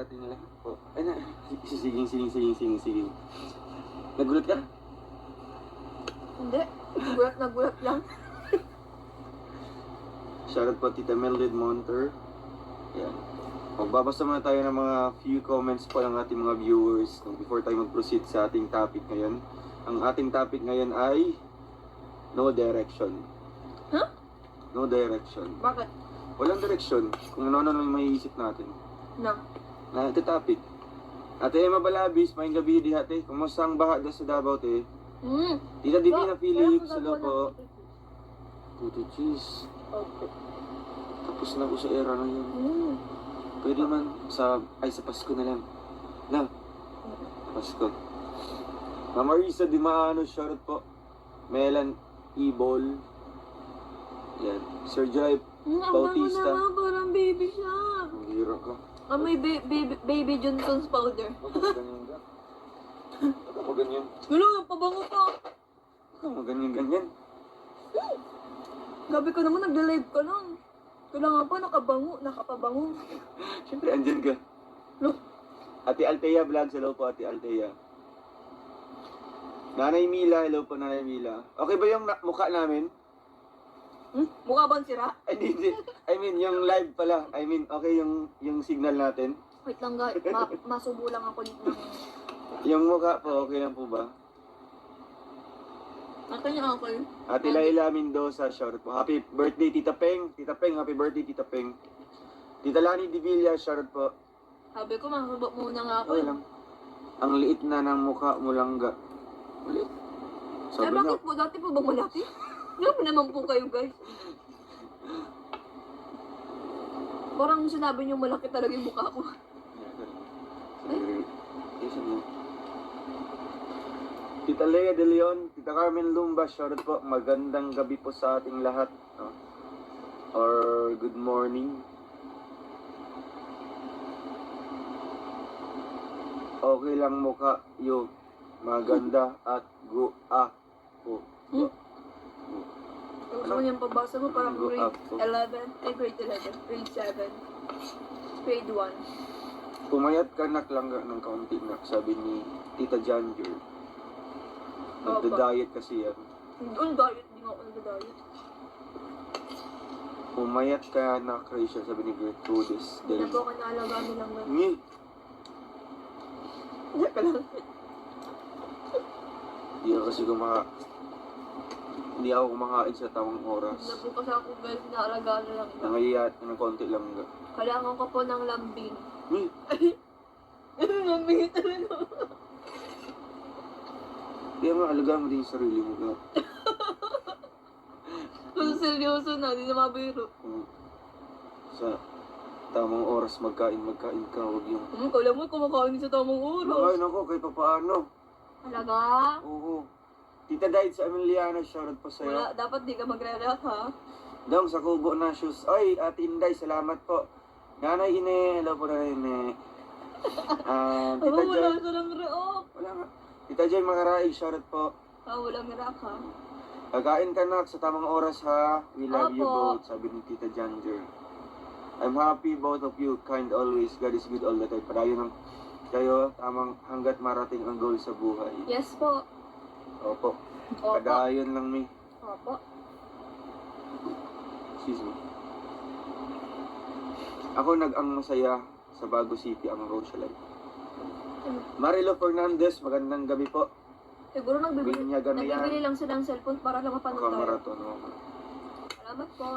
sa ating lahat po. Ay na, sige. Nagulat ka? Hindi. Nagulat lang. Shoutout po Tita Mildred Monter. Yan. Magbabasa muna tayo ng mga few comments po ng ating mga viewers before tayo mag-proceed sa ating topic ngayon. Ang ating topic ngayon ay no direction. Huh? No direction. Bakit? Walang direksyon kung ano lang may isip natin. No. Na ito topic. Ate Emma Balabis, maing gabi di ate. Kumusta ang baha sa Davao te? Tita Divina Philips, hello po. Puto cheese. Okay. Tapos na ako sa era na yun. Pwede man sa Pasko na lang. Na, Pasko. Mama Risa Di Maano, shoutout po. Melan Ibol. Yan. Sir Joy Bautista. Ang bango naman, parang baby siya. Ang hira ka. May baby Johnson's powder. Ganyan ka. Ako ganyan. Wala, pabango pa. Ako ganyan. Gabi ka naman, nagla-live ka lang. Kailangan pa, nakapabango. Siyempre, andyan ka. Look. Ate Altea Vlogs, hello po Ate Altea. Nanay Mila, hello po Nanay Mila. Okay ba yung mukha namin? Mukha bang sira? Ay, hindi. I mean, yung live pala. I mean, okay yung signal natin. Wait lang guys, masubo lang ako dito ng... Yung mukha po, okay lang po ba? Ate niya ako. Ate Laila Mendoza, shoutout po. Happy birthday, Tita Peng. Tita Peng, happy birthday, Tita Peng. Tita Lani Divilla, shoutout po. Sabi ko, masubo muna nga ako. Okay lang. Ang liit na ng mukha mo lang ga. Ulit. Sabi Bakit po? Dati po ba malaki? Grabe naman po kayo, guys. Parang sinabi niyo malaki talaga yung mukha ko. Tita Lea De Leon, Tita Carmen Lumba, shoutout po. Magandang gabi po sa ating lahat. No? Or good morning. Okay lang mukha yung maganda at gua po. Gusto ko niyang pabasa mo parang grade 11, grade 11, grade 7, grade 1. Pumayat ka nak lang ng kaunti nak, sabi ni Tita Janger. Nagda-diet kasi yan. Ang diet, hindi nga ako nagda-diet. Pumayat ka nak, Rachel, sabi ni Gertrudis. Hindi na po ako naalagaan nilang ganun. Ngi! Hindi ka lang. Hindi ako kumakain sa tamang oras. Hindi po kasi ako guys, naalagaan na lang. Nangayayat ng konti lang nga. Kailangan ko po ng lambing. Ngi! Lambing talaga. Di mo alagaan mo din yung sarili mo nga. Kung seryoso na, hindi na mabiro. Sa tamang oras magkain ka, huwag yung... Kala mo kumakain sa tamang oras. Nakain ako kahit pa paano. Talaga? Oo. Tita Died sa Emiliana, shoutout po sa'yo. Wala, dapat di ka magre-react ha. Dong, sa Kubo na shoes. Ay, Ate Inday, salamat po. Nanay Ine, hello po Nanay Ine. Tita Wala Joy. ka lang react. Wala nga. Tita Joy Mangaraig, shoutout po. Walang react ha. Kakain ka nak sa tamang oras ha. We love you Opo. both, sabi ni Tita Janger. I'm happy both of you, kind always. God is good all the time. Padayo ng kayo, tamang hanggat marating ang goal sa buhay. Yes po. Opo. Opo. Padayon lang mi. Opo. Excuse me. Ako nag-ang masaya sa Bago City ang Rochelle. Marilo Fernandez, magandang gabi po. Siguro nagbibili Binyagan na yan. lang sila ng cellphone para lang mapanood tayo. Marathon. Salamat po.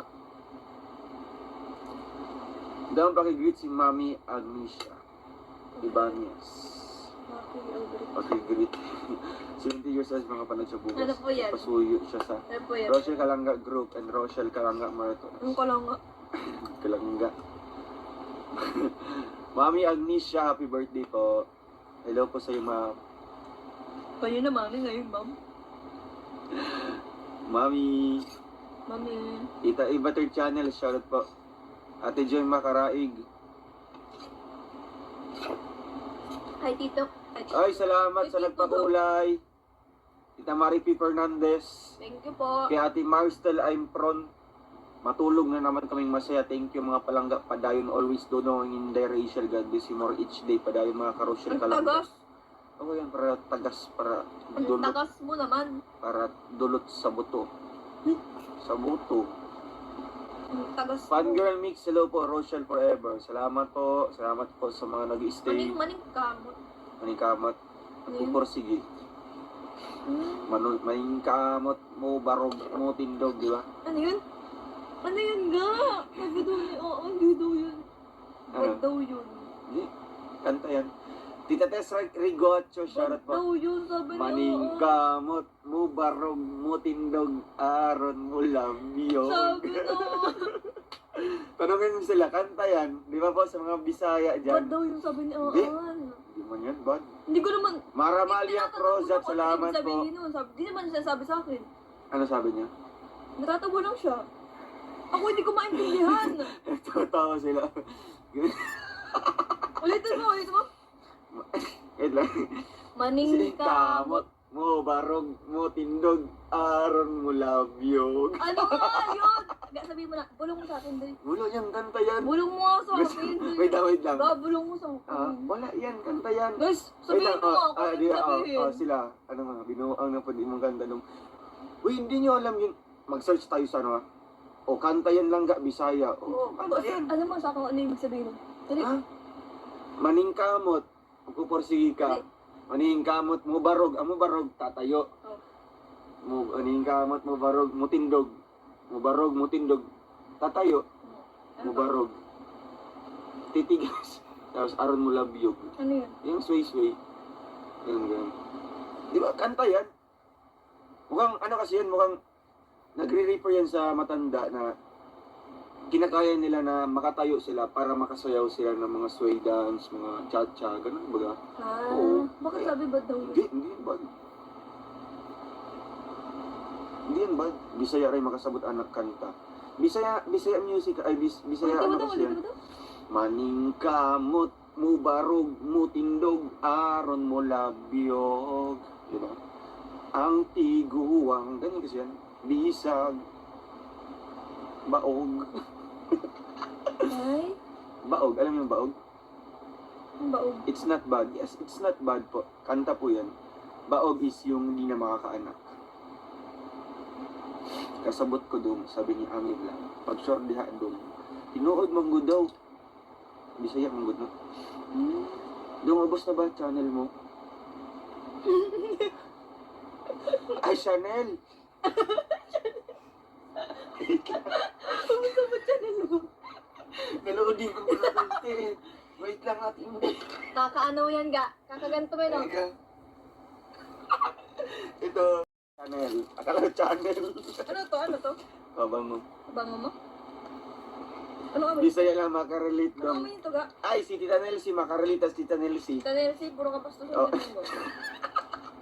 Down pakigreet si Mami Agnesia Ibanez. Pakigreet. 70 years old mga panood sa bukas. Ano po yan? Pasuyo siya sa Ano po yan? Rochelle Kalanga Group and Rochelle Kalanga Marathon. Ang kalanga. Kalanga. Mami Agnesia, happy birthday po. Hello po sa iyo, ma'am. Paano na mami ngayon, ma'am? Mami. Mami. Ita Ibater Channel, shoutout po. Ate Joy Makaraig. Hi, Tito. Ay, salamat sa Tito. nagpakulay. Tita Maripi Fernandez. Thank you po. Kay Ate Marstel Impron. Matulog na naman kaming masaya. Thank you mga palangga. Padayon always do knowing in the Rachel. God bless you more each day. Padayon mga karosyal Ang kalangga. tagas. Oo yan, para tagas, para Ang dulot, tagas mo naman. para dulot sa buto. Sa buto. Ang tagas mo. Fangirl Mix, hello po, Rochelle Forever. Salamat po sa mga nag-stay. Maning ka mo. Maningkamot, pupursige. Maningkamot mo, barog mo, tindog, di ba? Ano yun? Ano yun nga? Sabi daw niya, oo, hindi daw yun. Ano? Ba't daw yun? Hindi, kanta yan. Tita Tess Rigocho, Ba't shoutout po. daw yun? Sabi niya, oo. Maningkamot mo, barog mo, tindog, aron mo, labyo. Sabi daw. Tanungin mo sila, kanta yan. Di ba po sa mga Bisaya Ba't dyan? daw yun? Sabi niya, oo. Hindi. Hindi man yan, bad. Hindi ko naman. Maramalia Crozat, Tinatanong ko salamat ano po. sabihin nun. Di naman siya sabi sa akin. Ano sabi niya? Natatawa lang siya. Ako hindi ko maintindihan. Tawa sila. Ulitin mo. Wait lang. Maning kamot. mo, barog mo, tindog, aron mo, labyog. Ano nga yun? Sabihin mo na, bulong mo sa akin, Day. Wala yan, kanta yan. Bulong mo nga sa akin, Day. Wait lang. Bulong mo sa akin. Wala yan, kanta yan. Guys, sabihin mo nga ako. Sabihin. Sila, ano nga, binuang na pwede mong kanta nung, uy, hindi nyo alam yun. Mag-search tayo sa ano, o kanta yan lang ga, Bisaya. O, kanta yan. Alam mo sa akin ano yung sabihin? Dali. Ha? Maningkamot, pupursige ka. Maningkamot mo barog, amo barog tatayo. Oh. Maningkamot mo barog, mo tindog. Mo barog, mo tindog. Tatayo, mo barog. Titigas. Tapos aron mo labyog. Ano yun? Yung sway-sway. Ganun. Di ba, kanta yan? Mukhang, ano kasi yan, mukhang nagre-refer yan sa matanda na kinakaya nila na makatayo sila para makasayaw sila ng mga sway dance, mga cha-cha, ganun baga. Oo. Bakit sabi ba daw Hindi, yun? hindi yan bad. Hindi yan bad. Bisaya rin makasabot anak kanta. Bisaya music, ay Bisaya ano kasi yan. Maningkamot mo barog mo tindog aron mo labyog. Diba? Ang tiguang, ganyan kasi yan. Bisag. Baog. Ay, Baog, alam mo yung baog? ang baog. It's not bad. Yes, it's not bad po. Kanta po yan. Baog is yung hindi na makakaanak. Kasabot ko doon, sabi ni Amig lang. Pag short diha doon. Tinuod manggod daw. Bisaya manggod no? Doon, ubos na ba channel mo? Ay, Chanel! Kumusta ba channel mo? Naloodin ko ko na wait lang natin. Kakaano yan ga? Kakaganto ba yun? Ito, channel. Akala channel. Ano to? Abang mo. Bango mo? Ano kami? Bisaya lang makarelate Ano doon. kami ito ga? Ay, si Tita Nelsie, makarelate as Tita Nelsie. Tanelsi, puro kapastos Oh. mo.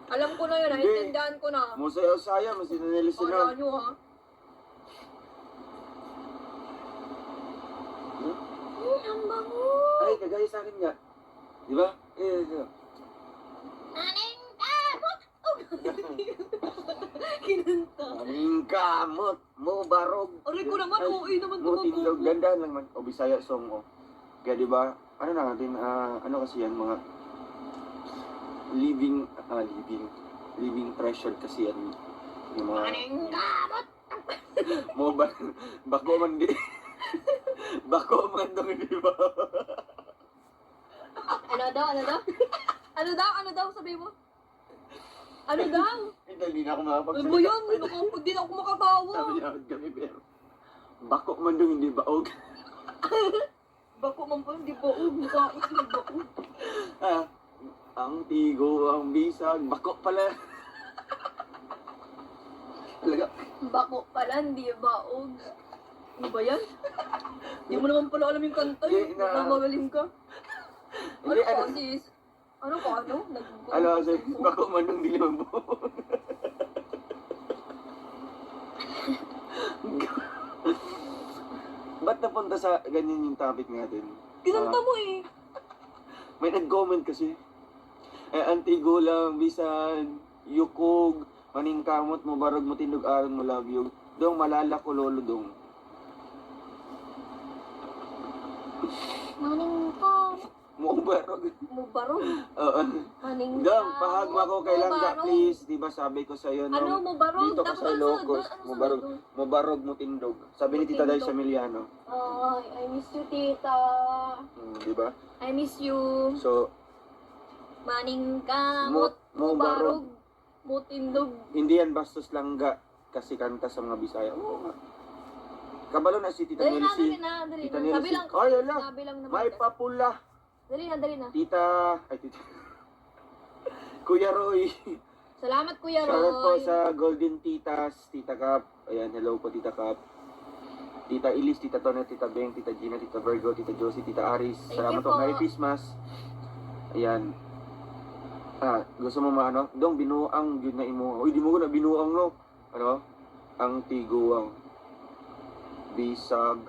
Alam ko na yun, naiintindihan ko na. Musaya, mas Tita Nelsie O, na. nyo ha? Ang bango! Ay, kagaya sa akin nga. Di ba? Aning kamot! Kinanta. Aming kamot, mo barog. Aray ko naman, oo naman Mo ito tindog, ganda lang man. O Bisaya song, o. Kaya di ba, ano na natin, ano kasi yan, mga living treasure kasi yan. Yung mga, Aning kamot! mo ba, bako man di. Bako man dong, di ba? Ano daw? Ano daw? Sabi mo? Ano daw? Hindi na ako makapagsalita. Ano ba yun? Hindi na ako makatawa. Sabi niya, kami pero. Bako man dong, hindi baog. Bako man pa, hindi baog. Mukha hindi baog. Ang tigo, ang bisag, bako pala. Talaga. Bako pala, hindi baog. Ano ba yan? Hindi mo naman pala alam yung kanta Hindi yun. na- Namagaling ka. Ano Hindi, ka, sis? Ano ka, ano? Ano kasi, bako man dong, di naman po. Ba't napunta sa ganyan yung topic natin? Kinanta mo eh. May nag-comment kasi. Antigo lang, bisan, yukog, maningkamot mo, barog mo, tindog, aron mo, labyog. Dong, malala ko, lolo, dong. Maning ka. Mubarog. Mubarog. Oo. Maning ka. Dong, pahagma ko kay Langga, Mubarog. please. Di ba sabi ko sa'yo, Ano, nung mubarog? dito ka sa Ilocos, mubarog, mubarog mo tindog. Sabi ni Tita Day Mutindog. Emiliano. Ay, I miss you, tita. Di ba? I miss you. So, Maning ka. mubarog. Mutindog. Hindi yan bastos Langga kasi kanta sa mga Bisaya. Oo nga. Kabalo na si Tita Dali na, Nelsie. dali na, dali Tita na. Sabi Nelsie. lang, Ay, ala. sabi lang naman. May kasi. papula. Dali na, dali na. Tita, Kuya Roy. Salamat, Kuya Shoutout po Roy. sa Golden Titas, Tita Cap. Ayan, hello po Tita Cap. Tita Elise, Tita Tonet, Tita Beng, Tita Gina, Tita Virgo, Tita Josie, Tita Aris. Thank Salamat you po. po. Merry Christmas. Ayan. Gusto mo maano? Dong, binuang yun na imo. Uy, di mo ko na binuang no. Ano? Ang tiguang. Bisag.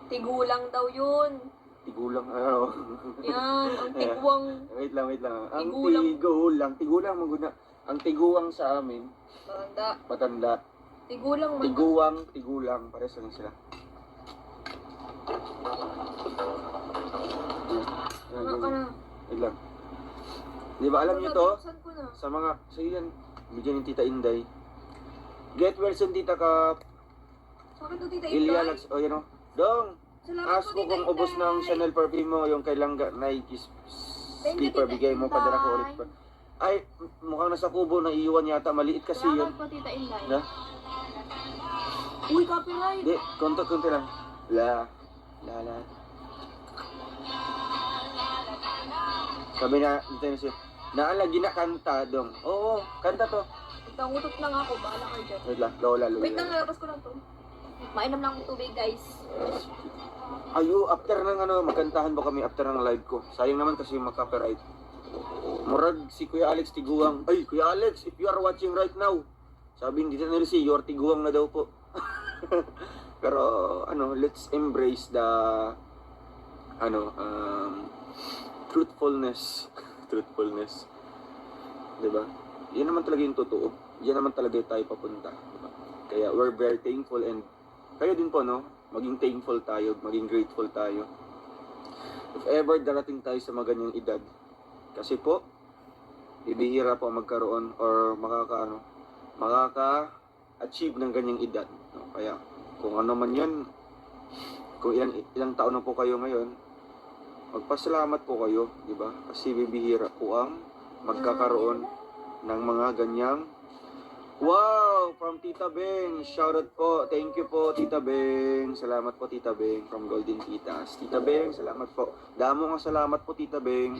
Tigulang daw yun. Tigulang, ano? Yan, ang tiguang. Wait lang. Ang Tigulang. tigulang. Tigulang, maguna. Ang tiguang sa amin, Matanda. matanda. Tigulang man. Tigulang. Pares lang sila. Ano ka na? Wait lang. Di ba alam niyo to? Buksan ko na. Sa mga, so yan, bigyan ni Tita Inday. Get well soon, Tita Kap. Sa akin to, Tita Ilya Inday. Lax, o yan o. Dong, Salamat ask po, mo Tita kung ubos Inday. ng Chanel perfume mo, yung kay Langga, Nike Thank you, slipper, Tita bigay mo, Inday. padala ko ulit pa. Ay, mukhang nasa kubo, naiiwan yata, maliit kasi yun. Salamat po, Tita Inday. Na? Uy, copyright. Di, konti lang. La. Sabi na, dito na siya, naalagi na kanta, Dong. Oo, kanta to. Tangutot lang ako, bahala kayo dyan. Wait lang, lola. Wait lang, nalabas ko lang to. Mainam lang akong tubig, guys. Ayo, after ng ano, magkantahan ba kami after ng live ko? Sayang naman kasi mag-copyright. Murag si Kuya Alex Tiguang. Ay, Kuya Alex, if you are watching right now, sabi ni Tita Nelsie, you are Tiguang na daw po. Pero, ano, let's embrace the, truthfulness. Truthfulness. Diba? Yan naman talaga yung totoo. Yan naman talaga tayo papunta. Diba? Kaya we're very thankful and kayo din po, no? Maging thankful tayo, maging grateful tayo. If ever darating tayo sa mga ganyang edad, kasi po, bibihira po magkaroon or makaka-achieve ng ganyang edad. No? Kaya, kung ano man yan, kung ilang taon na po kayo ngayon, magpasalamat po kayo, di ba? Kasi bibihira po ang magkakaroon ng mga ganyang. Wow! From Tita Beng. Shoutout po. Thank you po, Tita Beng. Salamat po, Tita Beng. From Golden Titas. Tita Beng, salamat po. Damo nga salamat po, Tita Beng.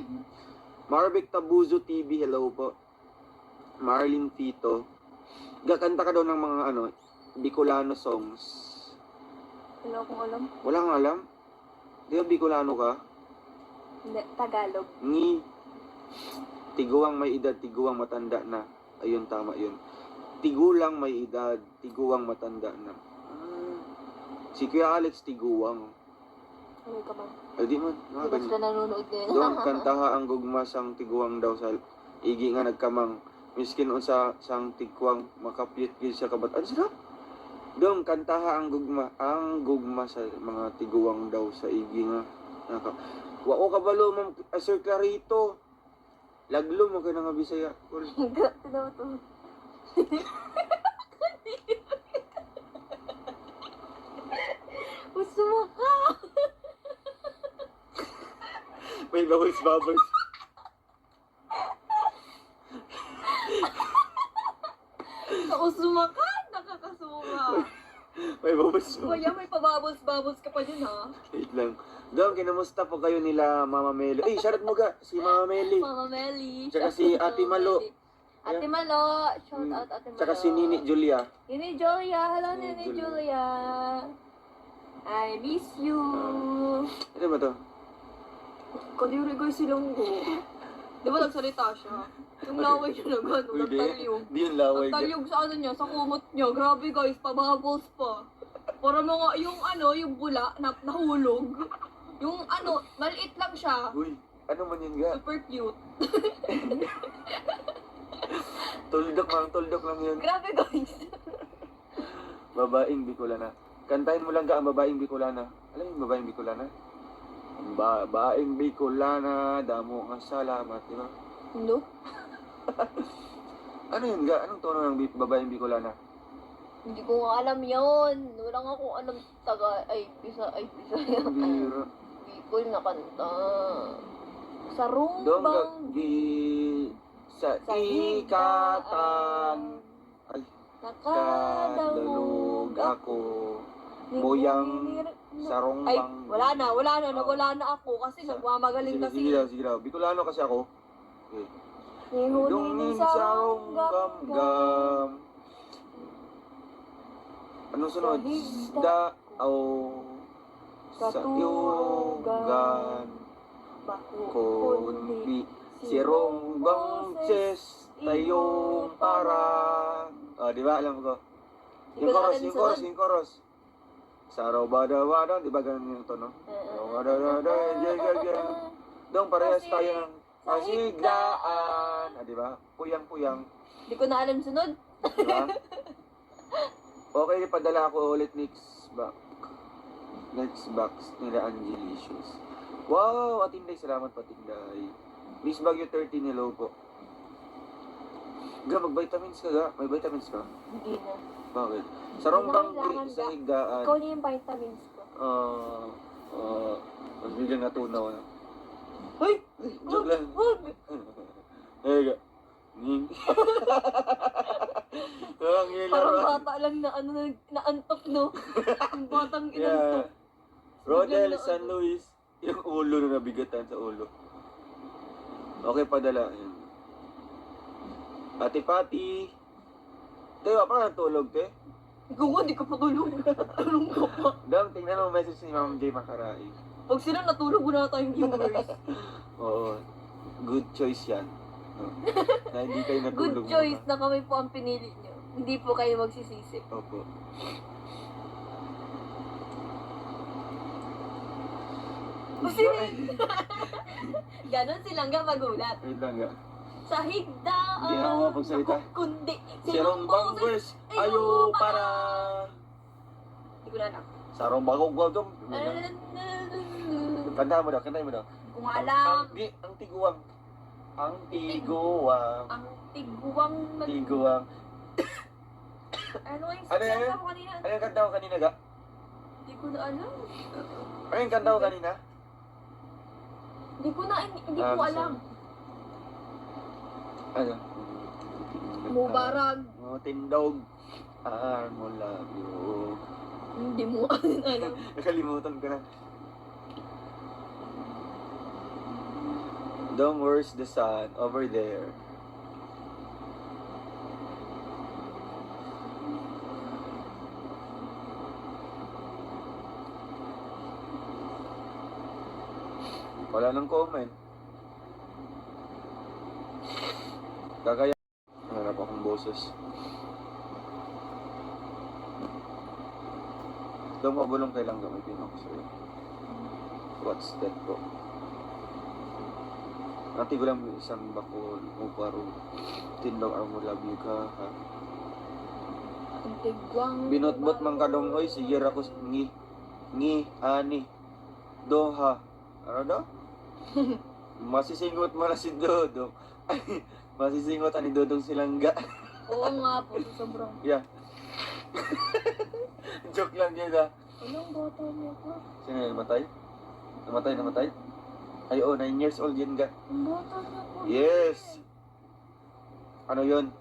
Marvic Tabuzo TV, hello po. Marlene Tito. Gakanta ka daw ng mga Bicolano songs. Wala akong alam. Wala kang alam? Di ba Bicolano ka? Hindi, Tagalog. Ni. Tiguang may edad, tiguang matanda na. Ayun, tama yun. Tigulang may edad, tiguang matanda na. Si Kuya Alex, tiguang. Ano ka man? Ay, di man. Di ba sila nanonood ngayon? Doon, kantaha ang gugmasang tiguang daw sa igi nga nagkamang. Miskin unsa sang tiguang makapit gid sa kabat. Ano sila? Doon, kantaha ang gugma sa mga tiguang daw sa igi nga. Wao kabalo mo, Sir Clarito. Laglo mo ka na nga Bisaya. Grabe daw to. Gusto mo ka? May bubbles. Kausuma ka? Nakakasuma. May bubbles. Kuya, may pababos-babos ka pa dyan, ha? Wait lang. Doon, kinamusta po kayo nila Mama Meli? Ay, shoutout mo ga, si Mama Meli. Mama Meli. Tsaka si Ate Malo. Ate Malo. Shout out Ate Malo. Tsaka si Nini Julia. Nini Julia. Hello, Nini Nini Julia. Julia. I miss you. Ano ba to? Kadiri silang ko. Di ba nagsalita siya? Yung laway siya na gano'n, nagtalyog. Di yung laway. Nagtalyog sa ano niya, sa kumot niya. Grabe guys, pabubbles pa. Para mga, yung bula na nahulog. Yung maliit lang siya. Uy, ano man yun ga? Super cute. Tuldok lang yun. Grabe guys. Babaeng Bicolana. Kantahin mo lang ga ang babaeng Bicolana. Alam yung babaeng Bicolana? Babaeng Bicolana, damo nga salamat, di ba? No? Ano yun ga? Anong tono ng babaeng Bicolana? Hindi ko nga alam yun. Wala nga akong alam Bisa Biro. Bicol na kanta. Sa Dong rumbang sa ikatan ay kadalug ako buyang sarong Ay, bang. nawala na ako kasi nagmamagaling kasi. Sige daw. Bicolano kasi ako. Okay. Nihulinin sa gam gam. Anong sunod? Isda o sa yugan kundi sirong bangses tayong para. Di ba? Alam ko. Yung chorus. Sa bada, di ba ganun yung tono? Dong parehas tayo ng kasiglaan. Di ba? Puyang-puyang. Hindi ko na alam sunod. Di ba? Okay, padala ko ulit next box nila Angelicious. Wow, Atinday, salamat Patinday. Miss Bagyo 13, hello po. Ga, mag-vitamins ka ga? May vitamins ka? Hindi na. Bakit? Sarong bang Kailangan sa ga. higdaan. Ikaw na yung vitamins ko. Mas biglang natunaw na. Hoy! Joke lang. Wag! Eh, ga. Ang hila. Parang bata lang na naantok, no? Yung batang inantok. Rodel Biglang San Luis. Yung ulo na nabigatan sa ulo. Okay, padala. Ayan. Ate Pati. Tayo, pa natulog, te? Ikaw nga, di ka pa tulog. Tulog ka pa. Dang, tingnan mo message ni Ma'am J. Makarai. Pag sila natulog, wala na tayong viewers. Oo. Good choice yan. No? Na hindi kayo Good natulog. choice na kami po ang pinili nyo. Hindi po kayo magsisisi. Opo. Kasi ganon silang nga magulat. Wait lang nga. Sa higdaan. Hindi na ako mapagsalita. Kundi. Sirong bangers, ayo para. Hindi ko na alam. Sarong bagong gwagong. Kanta mo daw. Kung alam. Ang tiguang. Ang tiguang. Ang tiguang. Tiguang. Ano yung Ano yan? sinasabi mo kanina? Ano yung kanta ko kanina ga? Hindi ko na alam. Ano yung kanta ko kanina? Hindi ko alam. Ano? Mubarag. Tindog. Mo love you. Hindi mo alam. Nakalimutan ko na. Dong, where's the sun? Over there. Wala nang comment. Kagaya. Hanap akong boses. Dong, mabulong kailang gamitin ako sa'yo. What's that po? Nanti ko lang isang bakol, uparo, tindog ang mo love you ka, ha? Ang tiguang. Binotbot man kadong, oy, sige ako, ani, doha. Ano daw? Masisingot man na si Dodong. Ay, masisingot ani Dodong silangga. Oo nga po, sobrang. Yeah. Joke lang yun, ha? Anong bata niya po? Sino yun, namatay? Namatay? Ay, 9 years old yun, ga. Ang bata niya po. Yes! Ano yun?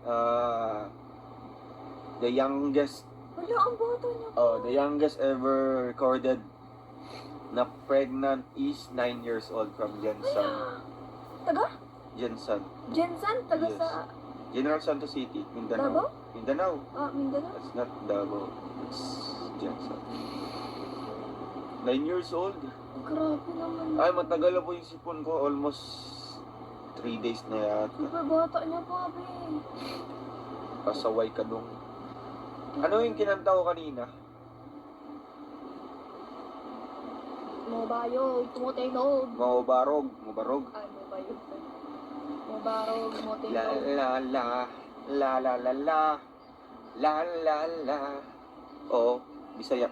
The youngest, Wala, ang bata niya po. the youngest ever recorded na pregnant is 9 years old from Jensen. Taga? Jensen. Jensen? Taga Yes. sa General Santos City, Mindanao. Davao? Mindanao. Mindanao? That's not Davao. It's Jensen. 9 years old. Grabe naman. Ay, matagal na po yung sipon ko. Almost 3 days na yata. Super bata niya pa, be. Pasaway ka dong. Ano yung kinanta ko kanina? Mobayo, tumutingog. Mabarog. Ay, mobayo. Mobarog, La tumutingog. la la. La la la la. La la la. Oo, Bisaya.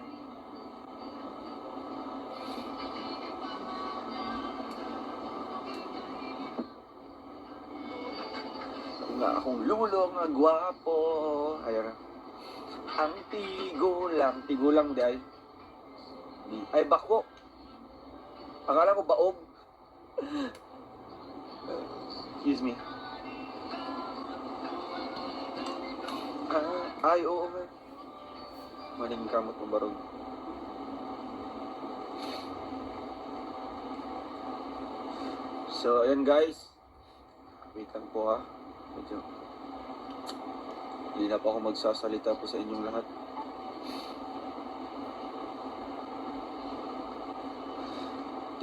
nga akong lulo nga gwapo. Ayan na. Ang tigulang di ay. Ay bako. Akala ko baog. Excuse me. Ay oo nga. Maning kamot mo barog. So, ayan guys. Wait lang po ha. Medyo. Hindi na po ako magsasalita po sa inyong lahat.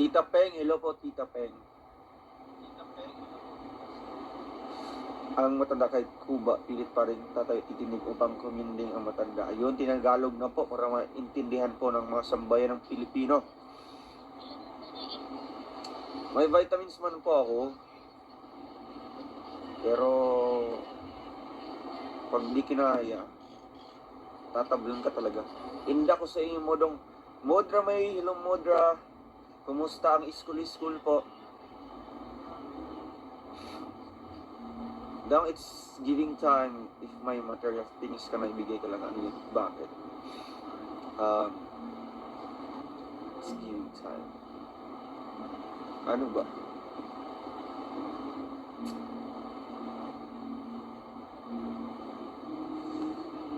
Tita Peng, hello po Tita Peng. Ang matanda kay Kuba, pilit pa rin tatay itinig upang kuminding ang matanda. Ayun, tinagalog na po para maintindihan po ng mga sambayan ng Pilipino. May vitamins man po ako. Pero pag di kinaya, tatablon ka talaga. Inda ko sa inyo modong Modra may hello Modra. Kumusta ang school po? Now it's giving time if may material things ka na ibigay ka lang. Ano yun? Bakit? It's giving time. Ano ba?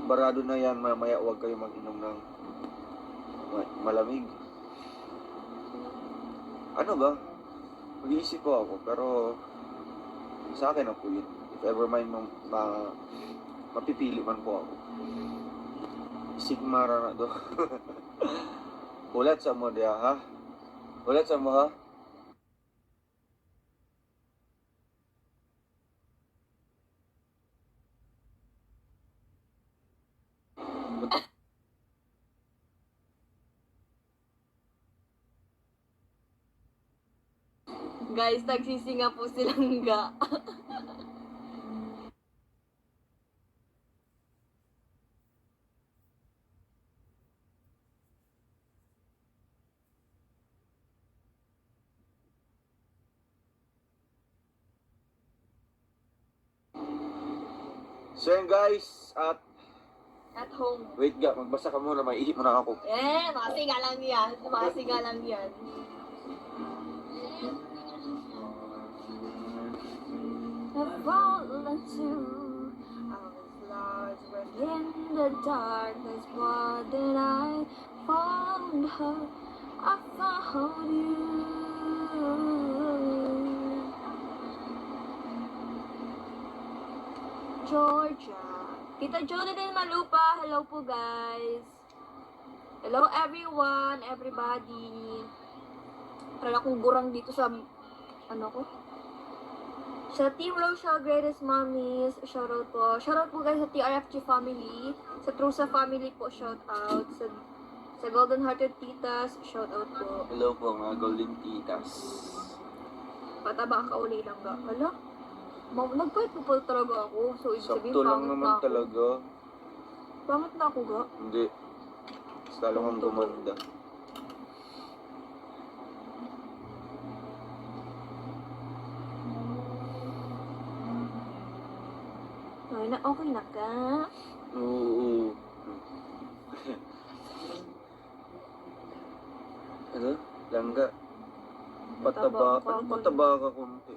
Barado na yan, mamaya huwag kayo mag-inom ng malamig. Ano ba? Mag-iisip po ako, pero sa akin na po yun. If ever may mapipili man po ako. Sigmara na do. Ulat sa mo diya, ha? Ulat sa mo, ha? Guys, nagsisinga po silang ga. So yan guys, At home. wait nga, magbasa ka muna, may ihip mo na ako. Masiga lang yan. Masiga lang yan. I've fallen to, I was lost within the darkness. What did I found her? I found you. Georgia. Tita Jonathan Malupa, hello po guys. Hello everyone, everybody. Para akong gurang dito sa, ano ko? Sa Team Rochelle Greatest Mommies, shoutout po. Shoutout po guys sa TRFG family. Sa Trusa family po, shoutout. Sa Golden Hearted Titas, shoutout po. Hello po mga Golden Titas. Pataba ka uli lang ga. Hala? Nagpahit po pala talaga ako. So, ibig sabihin, Sakto lang pangit naman na ako. talaga. Pangit na ako ga. Hindi. Mas lalo kang gumanda. Ay, okay na ka. Oo. Ano? Langga. Pataba. Pataba. Ano pataba ka kunti?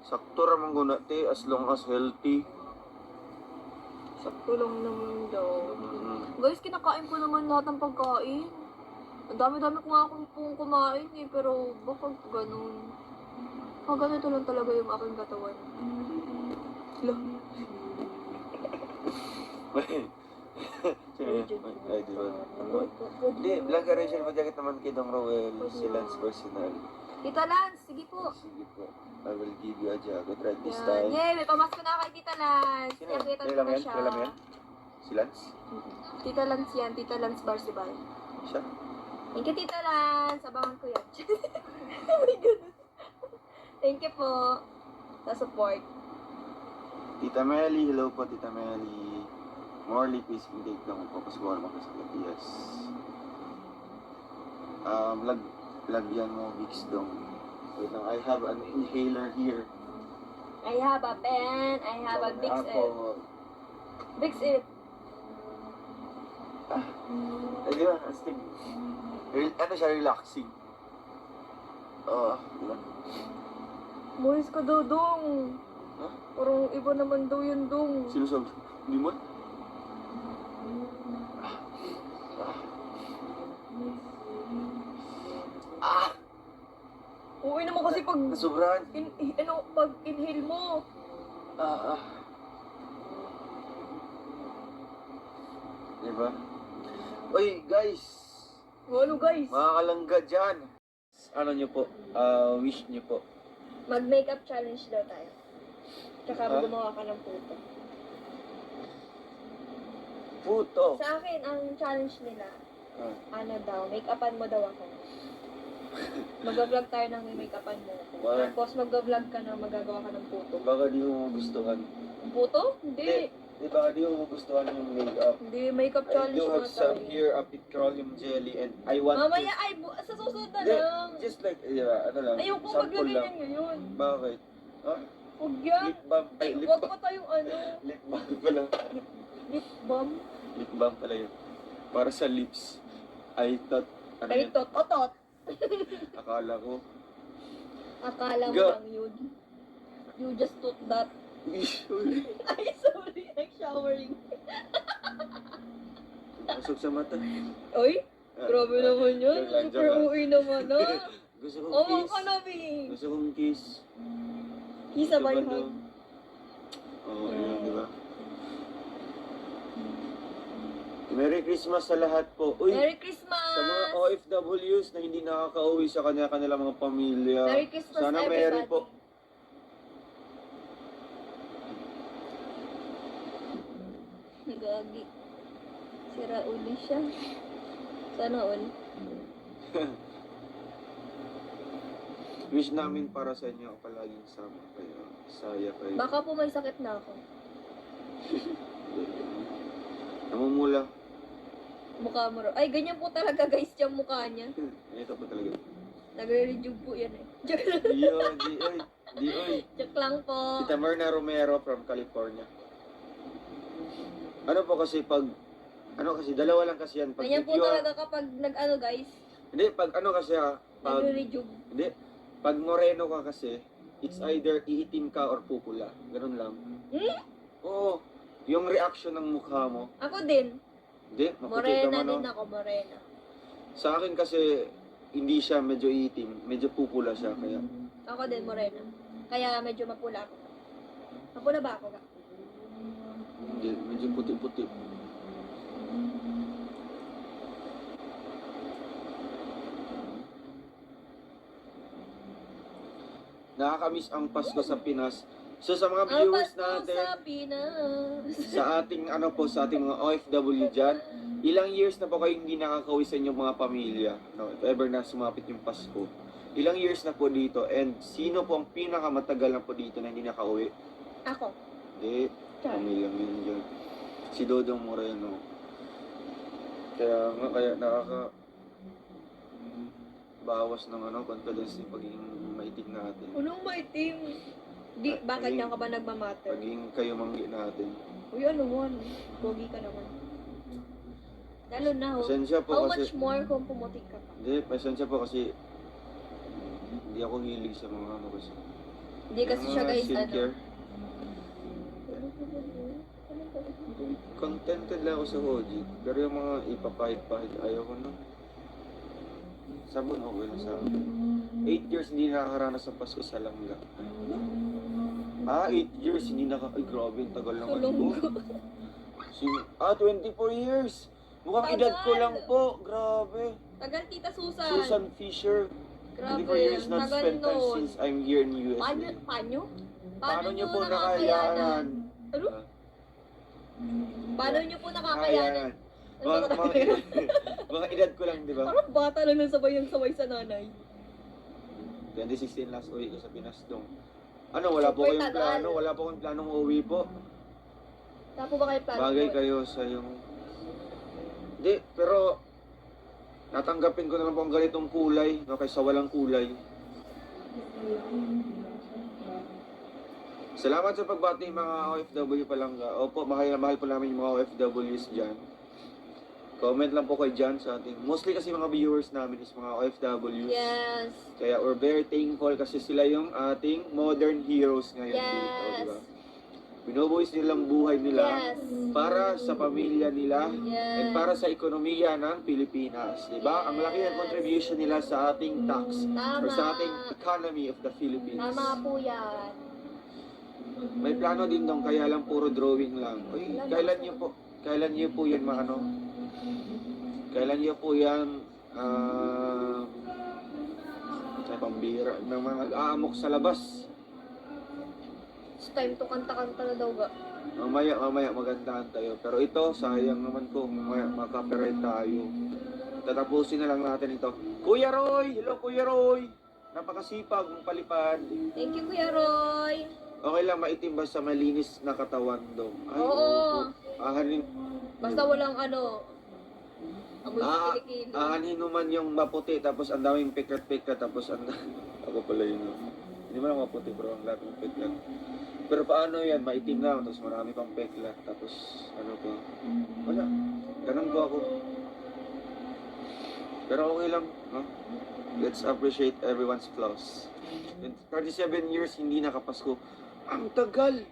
Sakto ramang guna te, as long as healthy. Sakto lang naman daw. Mm. Guys, kinakain ko naman lahat ng pagkain. Ang dami-dami ko nga akong pong kumain eh, pero bakit ganun? Ganito lang talaga yung aking katawan. Hala. Ay, di ba? Ano? Hindi, vlog ka rin siya mag-jacket naman kay Dong Rowell, si Lance personal. Tita Lance, sige po. Sige po. I will give you a jacket right this Yan. time. Yay, may pamasko na kay Tita Lance. Sino? Nakita ko Kilala mo na yan? siya. Kilala mo yan? Si Lance? Tita Lance yan, Tita Lance Barsibal. Siya? Thank you, Tita Lance. Abangan ko yan. Oh my goodness. Thank you po sa support. Tita Melly, hello po Tita Melly. Morley, please intake lang po kasi wala makasakit. Yes. Lagyan mo Vicks dong. Wait lang, I have an inhaler here. I have a pen. I have a Big It. Apple. Big It. Ay, di ba? Astig. Ano siya, relaxing. Oo. Boys ka daw, Dong. Ha? Parang iba naman daw yun, Dong. Sino sabi? Hindi mo? Ah! Uwi naman kasi pag... Nasubrahan. pag inhale mo. Ah. Diba? Uy, guys! Ano, guys? Mga kalangga dyan! Ano nyo po? Wish nyo po. Mag-makeup challenge daw tayo. Tsaka Ha? gumawa ka ng puto. Puto! Sa akin, ang challenge nila, Ah. ano daw, make-upan mo daw ako. Mag-vlog tayo ng make-upan mo ako. Bakit? Tapos mag-vlog ka na magagawa ka ng puto. Baka di mo magustuhan. Ang puto? Hindi. Di baka di mo magustuhan yung makeup. Hindi, makeup I challenge do mo have some tayo. here, a petroleum jelly, and I want Mamaya ay, sa susunod na Hindi, lang. just like, ano lang, Ayoko sample maglagay lang. niyan ngayon. Bakit? Ah? Huwag yan. Lip balm. Ay, Ay, lip huwag balm. pa tayong ano, Lip balm pala. lip balm. Lip balm pala yun. Para sa lips. I thought, ano Ay, yun? tot. Akala ko. Akala mo Go. lang yun. You just took that. Ish, Ay, sorry. Nag-showering. Masok sa mata. Oy, Ah, grabe naman yun. joke lang, Super joke lang. uwi naman, ah. Gusto kong Oo, kiss. ka na, Bing. Gusto kong kiss. Kisa by Gusto ko hug. daw. Oo, yun, di ba? Merry Christmas sa lahat po. Uy, Merry Christmas! sa mga OFWs na hindi nakakauwi sa kanilang mga pamilya. Merry Christmas, Sana everybody. Merry po. Gagi. Sira uli siya. Sana all. Wish namin para sa inyo palaging sama kayo. Saya kayo. Baka po may sakit na ako. Namumula. Mukha mo raw. Ay, ganyan po talaga guys yung mukha niya. Ito po talaga. Nagre-rejuve po yan eh. Joke lang. Di oy, di oy. Di oy. Joke lang po. Tita Myrna Romero from California. Ano po kasi pag, ano kasi, dalawa lang kasi yan. Pag Ganyan po if you are- talaga kapag nag-ano guys. Hindi, pag ano kasi ha, pag, Nagre-rejuve. hindi, pag moreno ka kasi, it's either iitim ka or pupula. Ganun lang. Hmm? Oo. Yung reaction ng mukha mo. Ako din. Hindi, maputi ka Morena man. din Oh. ako, morena. Sa akin kasi, hindi siya medyo iitim. Medyo pupula siya. Kaya, Ako din, morena. Kaya medyo mapula ako. Mapula ba ako ka? hindi, medyo puti-puti. Nakakamiss ang Pasko sa Pinas. So sa mga viewers Ang Pasko natin, sa Pinas. sa ating ano po, sa ating mga OFW dyan, ilang years na po kayo hindi nakakauwi sa inyong mga pamilya, no? If ever na sumapit yung Pasko. Ilang years na po dito, and sino po ang pinakamatagal na po dito na hindi nakauwi? Ako. Hindi, pamilya mo yun dyan. Si Dodong Moreno. Kaya nga, kaya bawas ng ano, confidence yung pagiging maitig natin. Anong maitim? Di, bakit yan ka ba nagmamatter? Pagiging kayo manggi natin. Uy, ano mo? Pogi ka naman. Lalo na, oh. Pasensya po How kasi... much more kung pumutik ka pa? Hindi, pasensya po kasi hindi ako hilig sa mga ano kasi. Hindi kasi siya guys, ano. skincare. Contented lang ako sa Hoji. Pero yung mga ipapahit-pahit, ayaw ko na. Sabon okay lang sa akin. 8 years hindi nakakaranas ng Pasko sa langga. 8 years hindi Ay, grabe, ang tagal naman po. 24 years! Mukhang edad ko lang po, grabe. Tagal, Tita Susan. Susan Fisher. Grabe, 24 years not tagal spent time nun. since I'm here in USA. Paano? Paano nyo po nakakayanan? nakakayanan? Ano? Paano nyo po nakakayanan? Ano ba Mga edad ko lang, di ba? Parang bata lang nang sabay yung sabay sa nanay. 2016 last uwi ko sa Pinas dong. Ano, wala po Super kayong tagal. plano? Wala po kayong planong uuwi po? Wala po ba kayo plano? Bagay kayo sa yung... Hindi, pero... Natanggapin ko na lang po ang ganitong kulay, no, kaysa walang kulay. Salamat sa pagbati mga OFW Palangga. Opo, mahal na mahal po namin yung mga OFWs dyan. Comment lang po kay Jan sa ating. Mostly kasi mga viewers namin is mga OFWs. Yes. Kaya we're very thankful kasi sila yung ating modern heroes ngayon dito, di Yes. ba? Binubuhis nilang buhay nila Yes. para sa pamilya nila Yes. and para sa ekonomiya ng Pilipinas, di ba? Ang laki ng contribution nila sa ating tax or sa ating economy of the Philippines. Tama po yan. May plano din dong, kaya lang puro drawing lang. Uy, kailan niyo po yan maano? Kailan niyo po yan sa pambira ng mga aamok sa labas? It's time to kanta-kanta na daw ga. Mamaya magandahan tayo. Pero ito, sayang naman po, mamaya makapiright tayo. Tatapusin na lang natin ito. Kuya Roy! Hello Kuya Roy! Napakasipag mong palipad. Thank you, Kuya Roy. Okay lang, maitim ba sa malinis na katawan daw? Ay, Oo. Ahanin, Basta walang amoy kilikili. ahanin naman yung maputi, tapos ang daming piklat-piklat, tapos ang ako pala yun. Hindi mo lang maputi, bro, ang daming piklat. Pero paano yan? Maitim lang, tapos marami pang piklat, tapos ano pa? Wala. Ganun po ako. Pero okay lang, no? Let's appreciate everyone's flaws. In 37 years, hindi nakapasko. Ang tagal!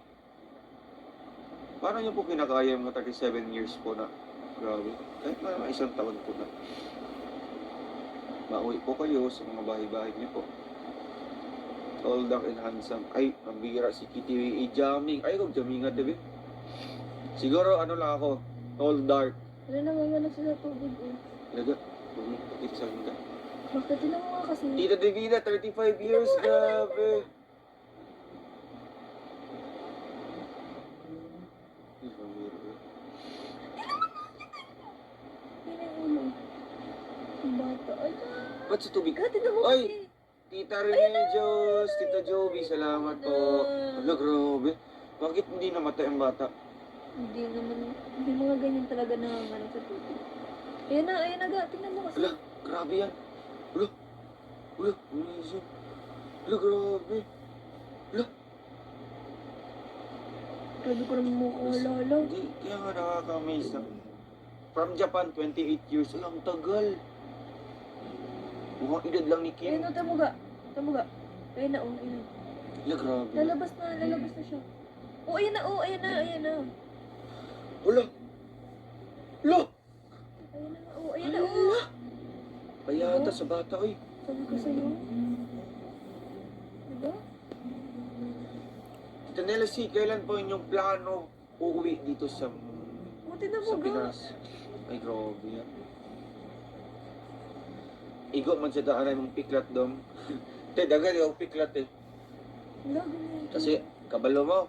Paano niyo po kinakaya yung mga 37 years po na? Grabe. Kahit na isang taon po na. Mauwi po kayo sa mga bahay-bahay niyo po. Tall, dark, and handsome. Ay, ang bira si Kitty jamming. Ay, kung jamming nga, diba? Siguro, ano lang ako. Tall, dark. Ano naman sila tubig eh. Ilaga. Pakita sa akin ka. Bakit sila mga kasi? Tita Divina, 35 years. Grabe. Ang bata. Ay, Ba't sa tubig? gati na mo Ay! kasi. Tita Remedios, Tita Joby, salamat po. Ano, grabe. Bakit hindi namatay ang bata? Hindi mga ganyan talaga na ano sa tubig. Ayan na ga. Tingnan mo kasi. Ala, grabe yan. Ala, amazing. Ala, grabe. Ala, Grabe ko naman makakalala. hindi, kaya nga nakaka-amaze na. From Japan, 28 years. Ala, ang tagal. Mukhang edad lang ni Ayun Kim. o, tamo ga. Ayun na, oh, ayun na. Ala, grabe. Lalabas na siya. Oh, ayan na. Ala, Ayun na nga, oh, ayan na, oh. Payata sa bata, oy. Sabi ko sa'yo. Diba? Tita Nela C, kailan po inyong plano uuwi dito sa Buti na mo sa ga. Pinas? Ay, grabe yan. Igo man sa daanan mong piklat dom. Te, dagan yung piklat eh. Wala, ganyan. Kasi, kabalo mo.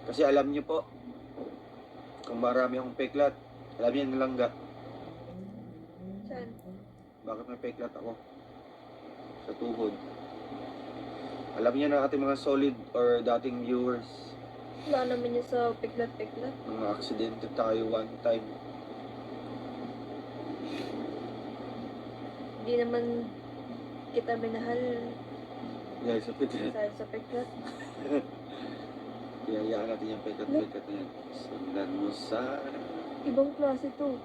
Kasi alam niyo po, kung marami akong piklat, alam niyo yung langga. Saan? Bakit may piklat ako? Sa tuhod. Alam niyo na ating mga solid or dating viewers, Wala naman niya sa piklat-piklat. mga aksidente tayo one time. Hindi naman kita minahal Dahil sa piklat. dahil sa piklat. Kaya hayaan natin yung piklat-piklat na yan. Sundan mo sa... Ibang klase to.